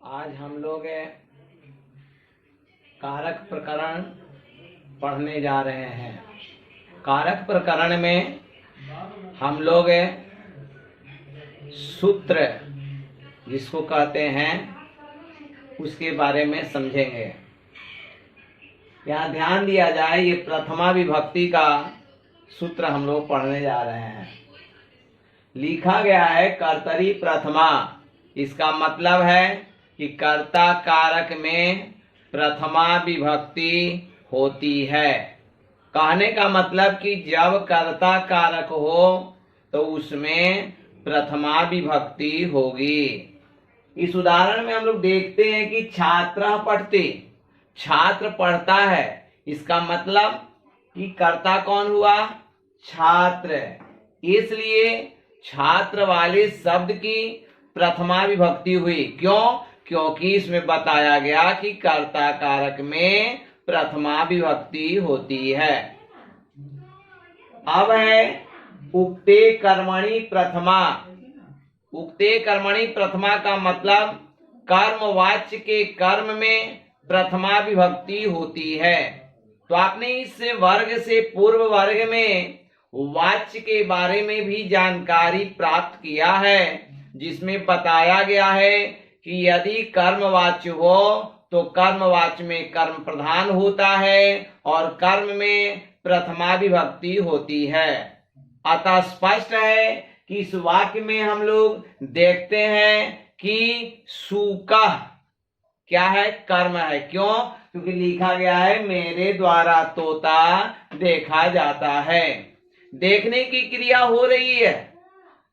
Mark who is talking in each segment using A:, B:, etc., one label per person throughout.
A: आज हम लोग कारक प्रकरण पढ़ने जा रहे हैं। कारक प्रकरण में हम लोग सूत्र जिसको कहते हैं उसके बारे में समझेंगे। यहाँ ध्यान दिया जाए, ये प्रथमा विभक्ति का सूत्र हम लोग पढ़ने जा रहे हैं। लिखा गया है कर्तरी प्रथमा। इसका मतलब है कि कर्ता कारक में प्रथमा विभक्ति होती है। कहने का मतलब कि जब कर्ता कारक हो तो उसमें प्रथमा विभक्ति होगी। इस उदाहरण में हम लोग देखते हैं कि छात्र पठते, छात्र पढ़ता है। इसका मतलब कि कर्ता कौन हुआ? छात्र। इसलिए छात्र वाले शब्द की प्रथमा विभक्ति हुई। क्यों? क्योंकि इसमें बताया गया कि कर्ता कारक में प्रथमा विभक्ति होती है। अब है उक्ते कर्मणि प्रथमा। उक्ते कर्मणि प्रथमा का मतलब कर्मवाच्य के कर्म में प्रथमा विभक्ति होती है। तो आपने इस वर्ग से पूर्व वर्ग में वाच्य के बारे में भी जानकारी प्राप्त किया है, जिसमें बताया गया है कि यदि कर्मवाच्य हो तो कर्मवाच्य में कर्म प्रधान होता है और कर्म में प्रथमा विभक्ति होती है। अतः स्पष्ट है कि इस वाक्य में हम लोग देखते हैं कि सुकह क्या है? कर्म है। क्यों? क्योंकि लिखा गया है मेरे द्वारा तोता देखा जाता है। देखने की क्रिया हो रही है।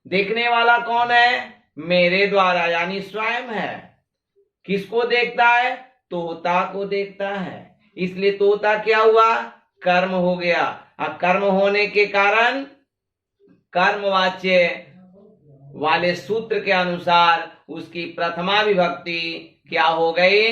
A: देखने वाला कौन है? मेरे द्वारा यानी स्वयं है। किसको देखता है? तोता को देखता है। इसलिए तोता क्या हुआ? कर्म हो गया। अब कर्म होने के कारण कर्मवाच्य वाले सूत्र के अनुसार उसकी प्रथमा विभक्ति क्या हो गई?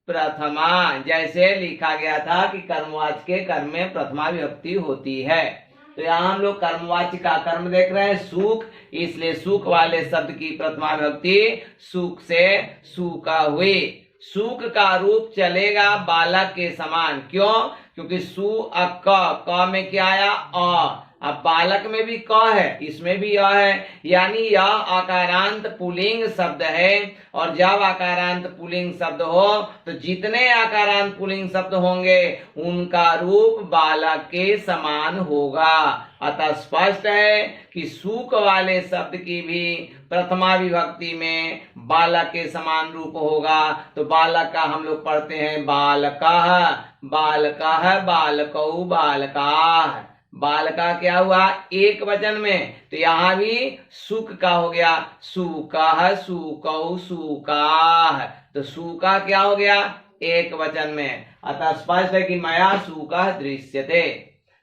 A: प्रथमा। जैसे लिखा गया था कि कर्मवाच्य के कर्म में प्रथमा विभक्ति होती है। तो यहाँ हम लोग कर्मवाच्य का कर्म देख रहे हैं सुख, इसलिए सुख वाले शब्द की प्रथमा विभक्ति सुख से सुका हुई। सुख का रूप चलेगा बालक के समान। क्यों? क्योंकि सु क में क्या आया? अ। अब बालक में भी क है, इसमें भी अ है, यानी यह आकारांत पुल्लिंग शब्द है। और जब आकारांत पुल्लिंग शब्द हो तो जितने आकारांत पुल्लिंग शब्द होंगे उनका रूप बालक के समान होगा। अतः स्पष्ट है कि सुख वाले शब्द की भी प्रथमा विभक्ति में बालक के समान रूप होगा। तो बालक का हम लोग पढ़ते हैं बालकः, बालकः, बालकौ, बालकाः। बालका क्या हुआ? एक वचन में। तो यहाँ भी सुख का हो गया सुकः, सुकौ, सुकाः। तो सुका क्या हो गया? एक वचन में। अतः स्पष्ट है कि मया सुकः दृश्यते,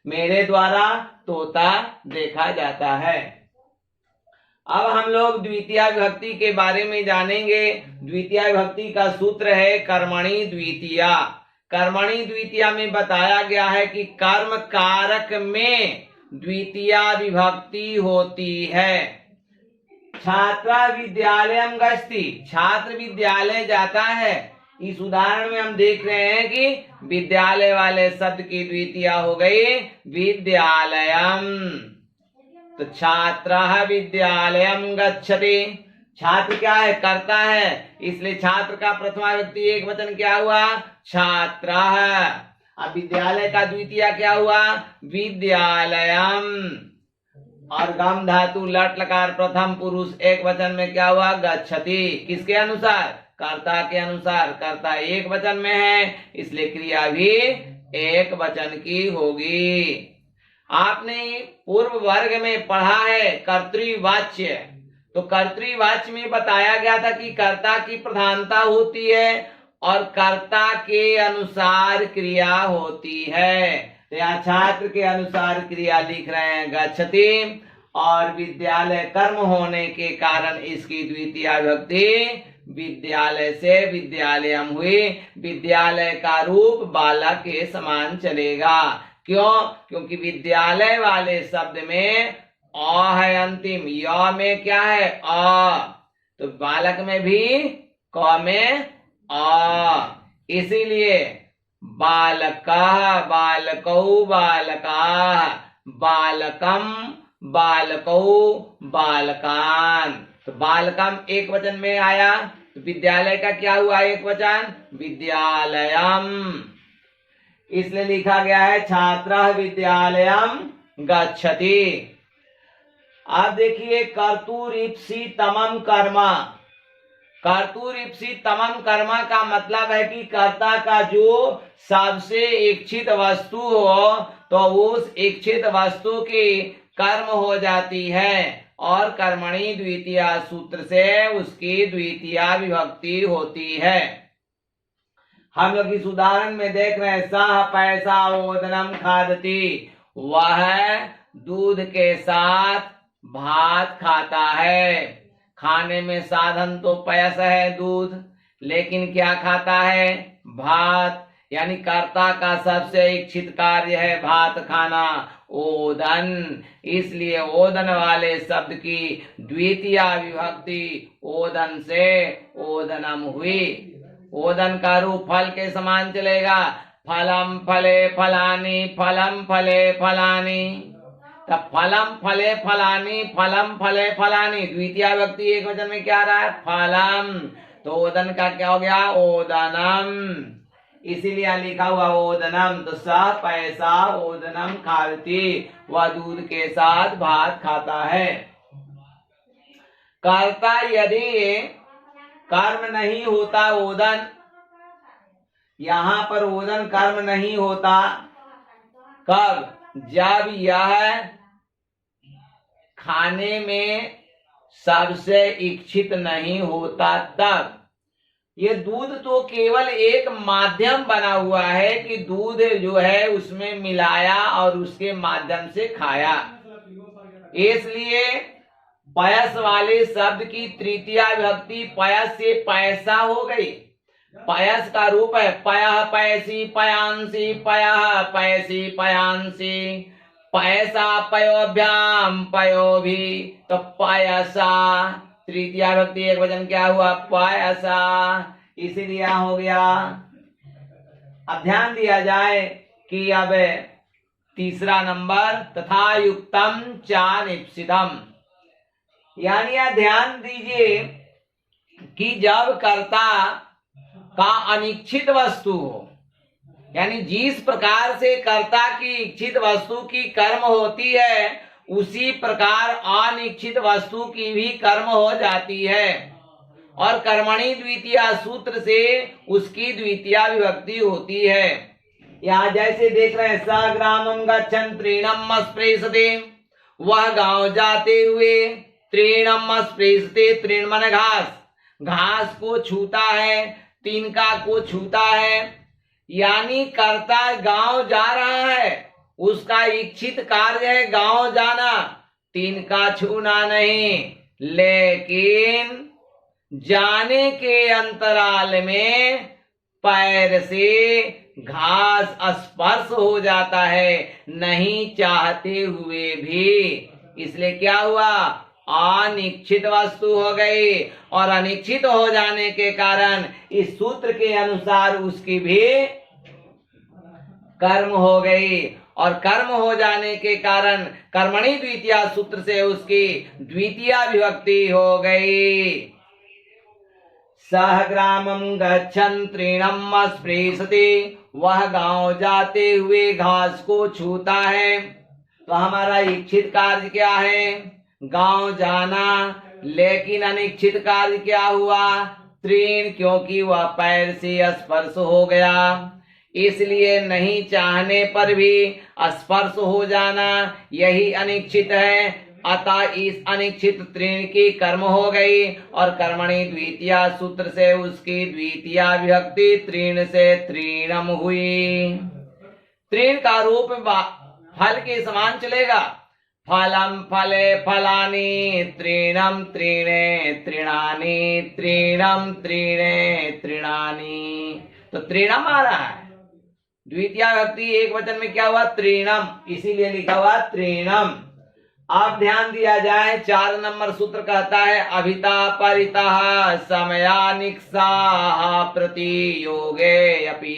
A: मेरे द्वारा तोता देखा जाता है। अब हम लोग द्वितीया विभक्ति के बारे में जानेंगे। द्वितीया विभक्ति का सूत्र है कर्मणि द्वितीया। कर्मणि द्वितीया में बताया गया है कि कर्म कारक में द्वितीया विभक्ति होती है। छात्रा विद्यालयम गच्छति, छात्र विद्यालय जाता है। इस उदाहरण में हम देख रहे हैं कि विद्यालय वाले शब्द की द्वितीया हो गई विद्यालयम। तो छात्रः विद्यालयम गच्छति। छात्र क्या है? करता है, इसलिए छात्र का प्रथमा विभक्ति एक वचन क्या हुआ? छात्रः। अब विद्यालय का द्वितीया क्या हुआ? विद्यालयम। और गम धातु लट लकार प्रथम पुरुष एक वचन में क्या हुआ? गच्छति। किसके अनुसार? कर्ता के अनुसार। कर्ता एक वचन में है, इसलिए क्रिया भी एक वचन की होगी। आपने पूर्व वर्ग में पढ़ा है कर्तृवाच्य। तो कर्तृवाच्य में बताया गया था कि कर्ता की प्रधानता होती है और कर्ता के अनुसार क्रिया होती है। तो यहाँ छात्र के अनुसार क्रिया लिख रहे हैं गच्छति, और विद्यालय कर्म होने के कारण इसकी द्वितीया विभक्ति विद्यालय से विद्यालयम हुई। विद्यालय का रूप बालक के समान चलेगा। क्यों? क्योंकि विद्यालय वाले शब्द में अ है अंतिम, य में क्या है? अ। तो बालक में भी क में आ, इसीलिए बालकः बालकौ बालकाः, बालकम बालकौ बालकान। तो बालकम एक वचन में आया, तो विद्यालय का क्या हुआ एक वचन? विद्यालयम। इसलिए लिखा गया है छात्रः विद्यालयम गच्छति। अब देखिए कर्तुरीप्सितमं कर्म। कर्तुरीप्सितमं कर्म का मतलब है कि कर्ता का जो सबसे इच्छित वस्तु हो तो उस इच्छित वस्तु की कर्म हो जाती है, और कर्मणि द्वितीया सूत्र से उसकी द्वितीया विभक्ति होती है। हम लोग इस उदाहरण में देख रहे हैं सह पैसा ओदनम खादती, वह दूध के साथ भात खाता है। खाने में साधन तो पयस है दूध, लेकिन क्या खाता है? भात। यानी कर्ता का सबसे इच्छित कार्य है भात खाना, ओदन। इसलिए ओदन वाले शब्द की द्वितीया विभक्ति ओदन से ओदनम हुई। ओदन का रूप फल के समान चलेगा, फलम फले फलानी, फलम फले फलानी। तब फलम फले फलानी, फलम फले फलानी, द्वितीय विभक्ति एक वचन में क्या आ रहा है? फलम। तो ओदन का क्या हो गया? ओदनम। इसीलिए लिखा हुआ ओदनम। तो सह पैसा ओदनम खाती, वह दूध के साथ भात खाता है। कर्ता यदि कर्म नहीं होता ओदन, यहाँ पर ओदन कर्म नहीं होता, कब? जब यह खाने में सबसे इच्छित नहीं होता तब। ये दूध तो केवल एक माध्यम बना हुआ है कि दूध जो है उसमें मिलाया और उसके माध्यम से खाया। इसलिए पयस वाले शब्द की तृतीया विभक्ति पयस से पैसा हो गई। पयस का रूप है पयः पयसी पयांसी, पयः पयसी पयांसी, पैसा पयोभ्याम पयोभि। तो पयसा तृतीया विभक्ति एक वचन क्या हुआ? पयसा। इसीलिए हो गया। अब ध्यान दिया जाए कि अब तीसरा नंबर तथा युक्तम चा निप्सितम, यानी यह ध्यान दीजिए कि जब कर्ता का अनिच्छित वस्तु हो, यानी जिस प्रकार से कर्ता की इच्छित वस्तु की कर्म होती है उसी प्रकार अनिच्छित वस्तु की भी कर्म हो जाती है, और कर्मणि द्वितीया सूत्र से उसकी द्वितीया विभक्ति होती है। यहाँ जैसे देख रहे हैं स ग्रामम गच्छन् तृणम स्पृशते, वह गांव जाते हुए तृणम स्पृशते, तृण माने घास, घास को छूता है, तिनका को छूता है। यानी कर्ता गांव जा रहा है, उसका इच्छित कार्य है गांव जाना, तिनका छूना नहीं। लेकिन जाने के अंतराल में पैर से घास स्पर्श हो जाता है, नहीं चाहते हुए भी। इसलिए क्या हुआ? अनिच्छित वस्तु हो गई, और अनिच्छित हो जाने के कारण इस सूत्र के अनुसार उसकी भी कर्म हो गई, और कर्म हो जाने के कारण कर्मणि द्वितीया सूत्र से उसकी द्वितीया विभक्ति हो गई। सह ग्रामम गच्छन् तृणम स्पृशति, वह गांव जाते हुए घास को छूता है। तो हमारा इच्छित कार्य क्या है? गांव जाना। लेकिन अनिच्छित कार्य क्या हुआ? तृण, क्योंकि वह पैर से स्पर्श हो गया। इसलिए नहीं चाहने पर भी स्पर्श हो जाना यही अनिच्छित है, अतः इस अनिच्छित तृण की कर्म हो गई, और कर्मणि द्वितीया सूत्र से उसकी द्वितीया विभक्ति तृण से तृणम हुई। तृण का रूप फल के समान चलेगा, फलम फले फलानी, तृणम तृणे तृणानि, तृणम तृणे तृणानि। तो तृणम आ रहा है, द्वितीया विभक्ति एक वचन में क्या हुआ? तृणम, इसीलिए लिखा हुआ तृणम। अब ध्यान दिया जाए, 4 नंबर सूत्र कहता है अभिता परितः समया निक्सा प्रतियोगे अपि।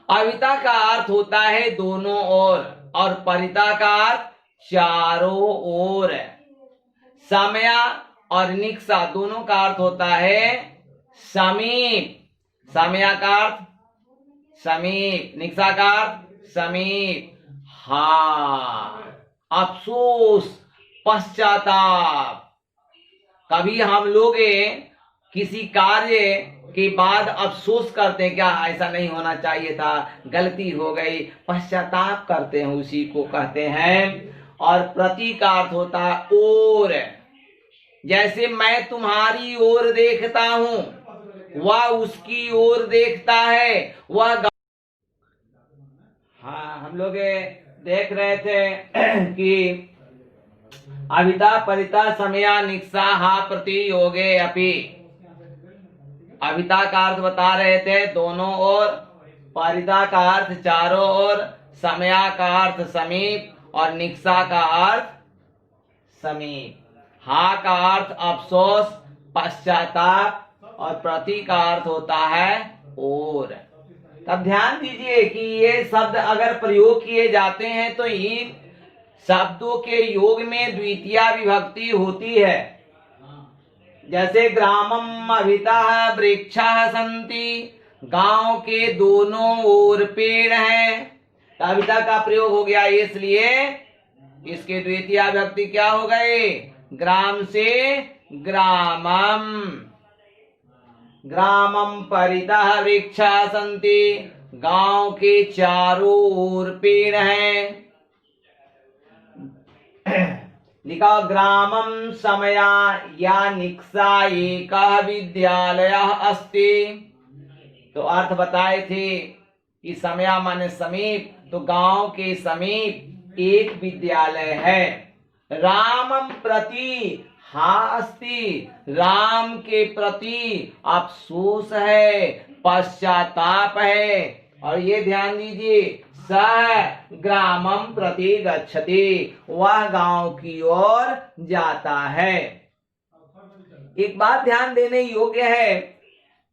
A: अभिता का अर्थ होता है दोनों ओर, और परिता का अर्थ चारों ओर। समया और निक्सा दोनों का अर्थ होता है समीप। समया का अर्थ समीप, निक्सा का अर्थ समीप। हाँ, अफसोस, पश्चाताप। कभी हम लोग किसी कार्य के बाद अफसोस करते हैं, क्या ऐसा नहीं होना चाहिए था, गलती हो गई, पश्चाताप करते हैं, उसी को कहते हैं। और प्रति का अर्थ होता है ओर। जैसे मैं तुम्हारी ओर देखता हूं, वह उसकी ओर देखता है, वह। हाँ, हम लोग देख रहे थे कि अभिता परिता समया निक्सा हा प्रतियोगे अपि। अभिता का अर्थ बता रहे थे दोनों ओर, परिता का अर्थ चारों ओर, समया का अर्थ समीप, और निक्सा का अर्थ समीप। हा का अर्थ अफसोस, पश्चाताप, और प्रति का अर्थ होता है और। तब ध्यान दीजिए कि ये शब्द अगर प्रयोग किए जाते हैं तो इन शब्दों के योग में द्वितीया विभक्ति होती है। जैसे ग्रामम अभितः वृक्षाः सन्ति, गांव के दोनों ओर पेड़ हैं। अभिता का प्रयोग हो गया, इसलिए इसके द्वितीया विभक्ति क्या हो गए, ग्राम से ग्रामम। ग्रामम परितः वृक्षाः सन्ति, गांव के चारों ओर पेड़ हैं। लिखा ग्रामम समया या निक्सा एकः विद्यालयः अस्ति। तो अर्थ बताए थे कि समया माने समीप, तो गांव के समीप एक विद्यालय है। रामम प्रति हा अस्ति, राम के प्रति अफसोस है, पश्चाताप है। और ये ध्यान दीजिए, सह ग्रामम प्रति गच्छति, वह गांव की ओर जाता है। एक बात ध्यान देने योग्य है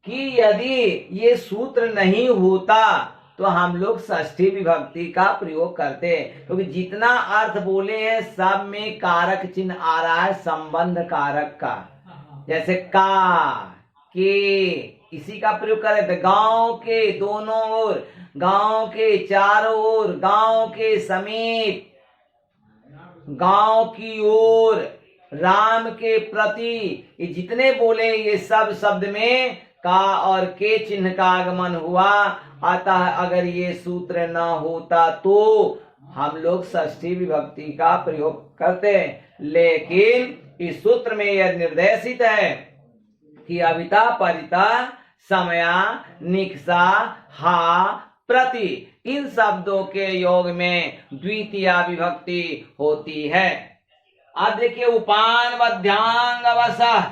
A: कि यदि ये सूत्र नहीं होता तो हम लोग षष्ठी विभक्ति का प्रयोग करते हैं, क्योंकि जितना अर्थ बोले हैं सब में कारक चिन्ह आ रहा है, संबंध कारक का। जैसे का, के, इसी का प्रयोग करें तो गांव के दोनों ओर, गांव के चारों ओर, गांव के समीप, गांव की ओर, राम के प्रति, ये जितने बोले ये सब शब्द में का और के चिन्ह का आगमन हुआ। अतः अगर ये सूत्र न होता तो हम लोग षष्ठी विभक्ति का प्रयोग करते, लेकिन इस सूत्र में यह निर्देशित है कि अभिता परिता समया निक्सा हा प्रति, इन शब्दों के योग में द्वितीया विभक्ति होती है। अब देखिए उपान मध्यांग अवसः,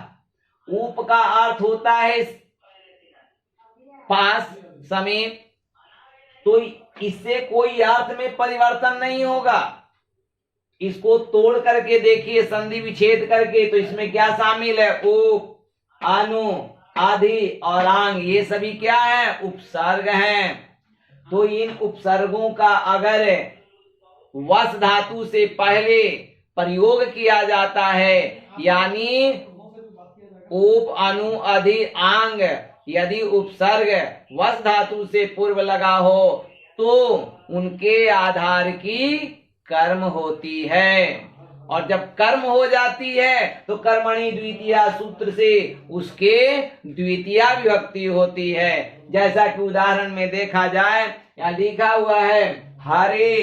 A: उप का अर्थ होता है पास, समीप, तो इससे कोई अर्थ में परिवर्तन नहीं होगा। इसको तोड़ करके देखिए, संधि विच्छेद करके, तो इसमें क्या शामिल है, उप, अनु, आदि और आंग, ये सभी क्या है, उपसर्ग हैं। तो इन उपसर्गों का अगर वस धातु से पहले प्रयोग किया जाता है, यानी उप, अनु, अधि, आंग, यदि उपसर्ग वस धातु से पूर्व लगा हो तो उनके आधार की कर्म होती है। और जब कर्म हो जाती है तो कर्मणि द्वितीया सूत्र से उसके द्वितीया विभक्ति होती है। जैसा कि उदाहरण में देखा जाए, यहाँ लिखा हुआ है हरे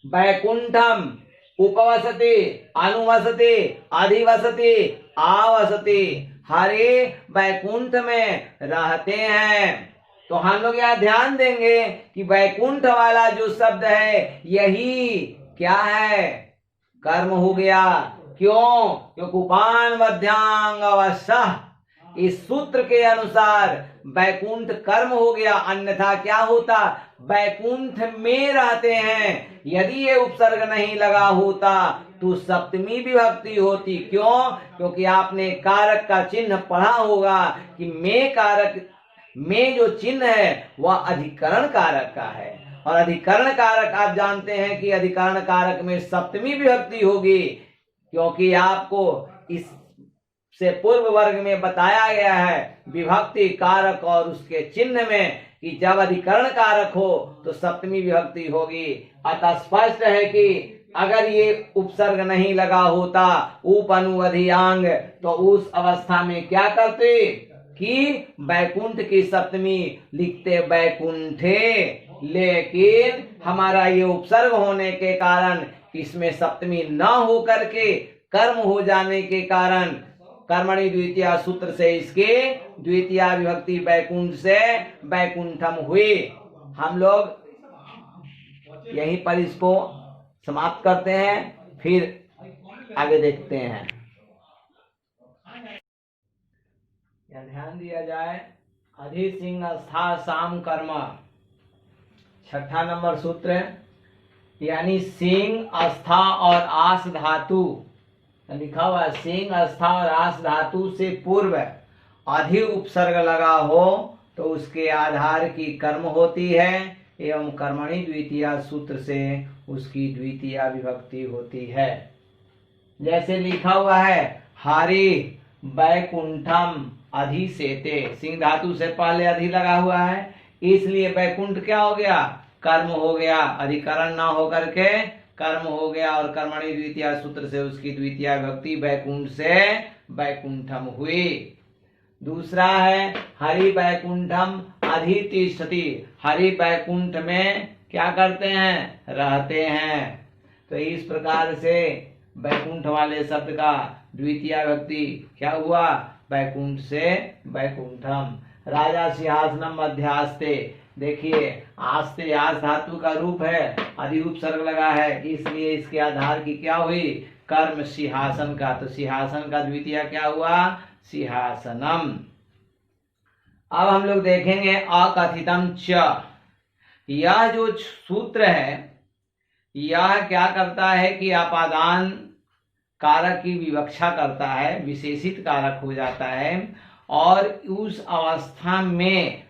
A: वैकुंठम उपवसते, अनुवसते, अधिवसते, आवसते, हरे वैकुंठ में रहते हैं। तो हम लोग यहाँ ध्यान देंगे कि वैकुंठ वाला जो शब्द है यही क्या है, कर्म हो गया। क्यों? क्योंकि उपान मध्यांग अवसः, इस सूत्र के अनुसार वैकुंठ कर्म हो गया, अन्यथा क्या होता, बैकुंठ में रहते हैं। यदि ये उपसर्ग नहीं लगा होता तो सप्तमी विभक्ति होती। क्यों? क्योंकि आपने कारक का चिन्ह पढ़ा होगा कि में कारक में जो चिन्ह है वह अधिकरण कारक का है, और अधिकरण कारक आप जानते हैं कि अधिकरण कारक में सप्तमी विभक्ति होगी, क्योंकि आपको इस से पूर्व वर्ग में बताया गया है विभक्ति कारक और उसके चिन्ह में कि जब अधिकरण कारक हो तो सप्तमी विभक्ति होगी। अतः स्पष्ट है कि अगर ये उपसर्ग नहीं लगा होता उप अनुअधियांग, तो उस अवस्था में क्या करते कि बैकुंठ की सप्तमी लिखते बैकुंठे, लेकिन हमारा ये उपसर्ग होने के कारण इसमें सप्तमी न हो करके कर्म हो जाने के कारण कर्मणि द्वितीया सूत्र से इसके द्वितीया विभक्ति बैकुंठ से बैकुंठम हुई। हम लोग यहीं पर इसको समाप्त करते हैं, फिर आगे देखते हैं। या ध्यान दिया जाए, अधि सिंह अस्था साम कर्म, छठा नंबर सूत्र, यानी सिंह अस्था और आस धातु लिखा हुआ है। सिंह अस्था और आस धातु से पूर्व अधि उपसर्ग लगा हो तो उसके आधार की कर्म होती है एवं कर्मणि द्वितीया सूत्र से उसकी द्वितीया विभक्ति होती है। जैसे लिखा हुआ है हरि बैकुंठम अधि सेते, सिंह धातु से पहले अधि लगा हुआ है, इसलिए बैकुंठ क्या हो गया? कर्म हो गया, अधिकरण ना होकर के कर्म हो गया, और कर्मणि द्वितीया सूत्र से उसकी द्वितीया विभक्ति बैकुंठ से बैकुंठम हुई। दूसरा है हरि बैकुंठम अधितिष्ठति, हरि बैकुंठ में क्या करते हैं? रहते हैं। तो इस प्रकार से बैकुंठ वाले शब्द का द्वितीया विभक्ति क्या हुआ? बैकुंठ से बैकुंठम। राजा सिंहासनम मध्यास्ते, देखिए आस्ते आस धातु का रूप है, अधि उपसर्ग लगा है, इसलिए इसके आधार की क्या हुई? कर्म सिंहासन का, तो सिंहासन का द्वितीय क्या हुआ? सिंहासनम। अब हम लोग देखेंगे अकथितम च, यह जो सूत्र है यह क्या करता है कि अपादान कारक की विवक्षा करता है, विशेषित कारक हो जाता है, और उस अवस्था में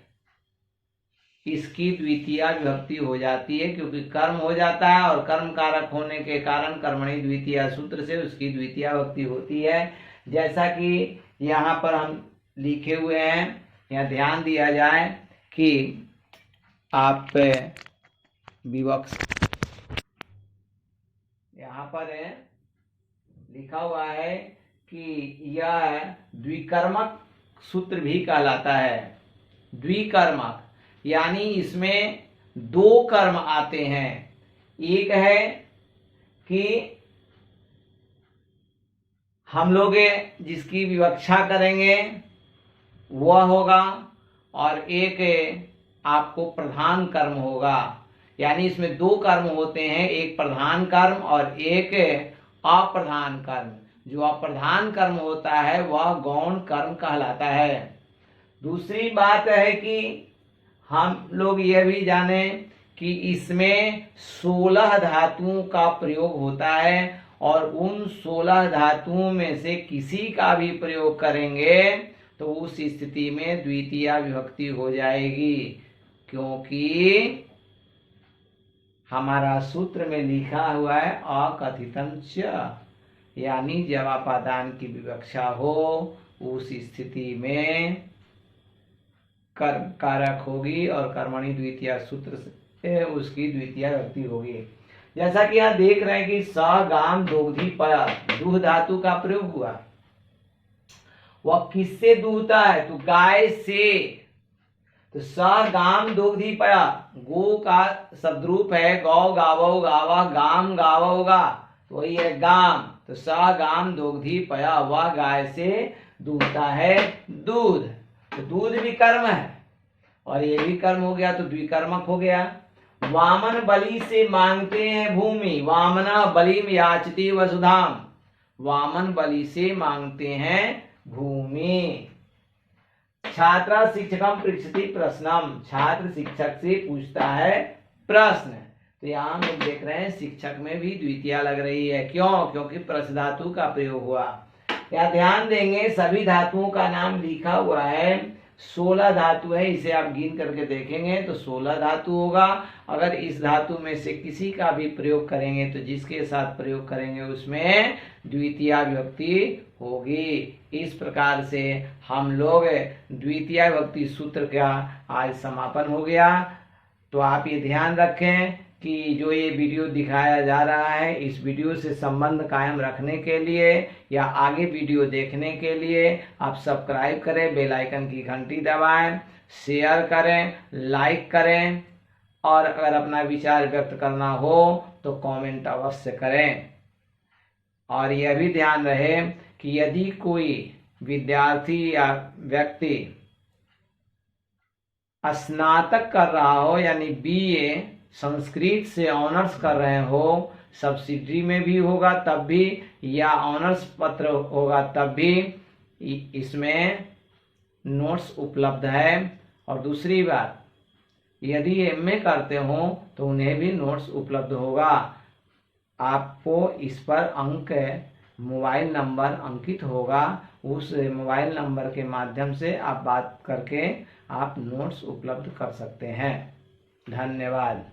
A: इसकी द्वितीया विभक्ति हो जाती है, क्योंकि कर्म हो जाता है और कर्म कारक होने के कारण कर्मणि द्वितीया सूत्र से उसकी द्वितीया विभक्ति होती है। जैसा कि यहाँ पर हम लिखे हुए हैं, यहाँ ध्यान दिया जाए कि आप विवक्ष यहाँ पर लिखा हुआ है कि यह द्विकर्मक सूत्र भी कहलाता है। द्विकर्मक यानी इसमें दो कर्म आते हैं। एक है कि हम लोग जिसकी विवक्षा करेंगे वह होगा, और एक आपको प्रधान कर्म होगा। यानी इसमें दो कर्म होते हैं, एक प्रधान कर्म और एक अप्रधान कर्म। जो अप्रधान कर्म होता है वह गौण कर्म कहलाता है। दूसरी बात है कि हम लोग यह भी जाने कि इसमें 16 धातुओं का प्रयोग होता है, और उन 16 धातुओं में से किसी का भी प्रयोग करेंगे तो उस स्थिति में द्वितीया विभक्ति हो जाएगी, क्योंकि हमारा सूत्र में लिखा हुआ है अकथितम च, यानी जब अपादान की विवक्षा हो उस स्थिति में कर्म कारक होगी और कर्मणि द्वितीया सूत्र से उसकी द्वितीया विभक्ति होगी। जैसा कि यहाँ देख रहे हैं कि स गाम दोग्धी पया, दूध धातु का प्रयोग हुआ, वह किससे दूहता है? तो गाय से। तो स गाम दोग्धी पया, गो का शब्दरूप है गौ गावो गावा, गाम गावोगा, तो वही है गाम। तो स गाम दोग्धी पया, वह गाय से दूहता है दूध। तो दूध भी कर्म है और ये भी कर्म हो गया, तो द्विकर्मक हो गया। वामन बलि से मांगते हैं भूमि, वामना बलिम याचती वसुधाम, वामन बलि से मांगते हैं भूमि। छात्र शिक्षकम पृच्छति प्रश्नम, छात्र शिक्षक से पूछता है प्रश्न। तो यहाँ हम लोग देख रहे हैं शिक्षक में भी द्वितीया लग रही है। क्यों? क्योंकि प्रश्न धातु का प्रयोग हुआ। या ध्यान देंगे सभी धातुओं का नाम लिखा हुआ है, 16 धातु है, इसे आप गिन करके देखेंगे तो 16 धातु होगा। अगर इस धातु में से किसी का भी प्रयोग करेंगे तो जिसके साथ प्रयोग करेंगे उसमें द्वितीया विभक्ति होगी। इस प्रकार से हम लोग द्वितीया विभक्ति सूत्र का आज समापन हो गया। तो आप ये ध्यान रखें कि जो ये वीडियो दिखाया जा रहा है, इस वीडियो से संबंध कायम रखने के लिए या आगे वीडियो देखने के लिए आप सब्सक्राइब करें, बेल आइकन की घंटी दबाएं, शेयर करें, लाइक करें और अगर अपना विचार व्यक्त करना हो तो कमेंट अवश्य करें। और यह भी ध्यान रहे कि यदि कोई विद्यार्थी या व्यक्ति स्नातक कर रहा हो यानी बीए संस्कृत से ऑनर्स कर रहे हो, सब्सिडी में भी होगा तब भी या ऑनर्स पत्र होगा तब भी इसमें नोट्स उपलब्ध है। और दूसरी बात, यदि एमए करते हो तो उन्हें भी नोट्स उपलब्ध होगा। आपको इस पर अंक मोबाइल नंबर अंकित होगा, उस मोबाइल नंबर के माध्यम से आप बात करके आप नोट्स उपलब्ध कर सकते हैं। धन्यवाद।